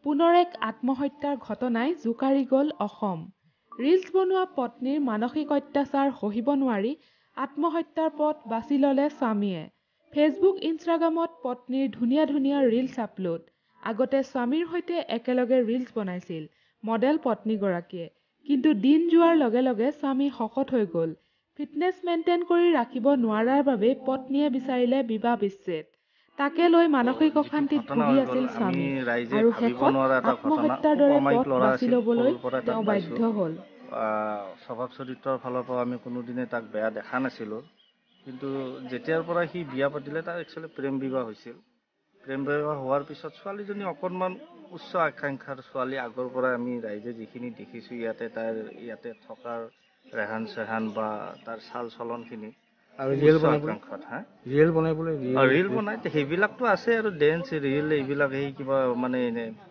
পুনৰ এক আত্মহত্যাৰ ঘটনাই জোকাৰি গ'ল অসম। ৰিলছ বনোৱা পত্নীৰ মানসিক অত্যাচাৰ সহিব নোৱাৰি আত্মহত্যাৰ পথ বাছি ল'লে স্বামীয়ে। ফেচবুক ইনষ্টাগ্ৰামত পত্নীৰ ধুনীয়া ধুনীয়া ৰিলছ আপলোড। আগতে স্বামীৰ সৈতে একেলগে ৰিলছ বনাইছিল মডেল পত্নীগৰাকীয়ে। কিন্তু দিন যোৱাৰ লগে লগে স্বামী শকত হৈ গ'ল। ফিটনেছ মেইনটেইন কৰি ৰাখিব নোৱাৰাৰ বাবে পত্নীয়ে বিচাৰিলে বিবাহ বিচ্ছেদ। তাকে লৈ মানসিক অশান্তিত ভুগি আছিল স্বামী আৰু শেষত আত্মহত্যাৰ দৰে পথ বাছি ল'বলৈ তেওঁ বাধ্য হ'ল। স্বভাৱ চৰিত্ৰৰ ফালৰ পৰা আমি কোনোদিনে তাক বেয়া দেখা নাছিলোঁ। কিন্তু যেতিয়াৰ পৰা সি বিয়া পাতিলে তাৰ একচুৱেলি প্ৰেম বিবাহ হৈছিল। প্ৰেম বিবাহ হোৱাৰ পিছত ছোৱালীজনী অকণমান উচ্চ আকাংক্ষাৰ ছোৱালী। আগৰ পৰাই আমি ৰাইজে যিখিনি দেখিছোঁ ইয়াতে থকাৰ ৰেহান চেহান বা তাৰ চাল চলনখিনি আৰু ৰিল বনাই সেইবিলাকতো আছে আৰু ডেন্স ৰিল এইবিলাক সেই কিবা মানে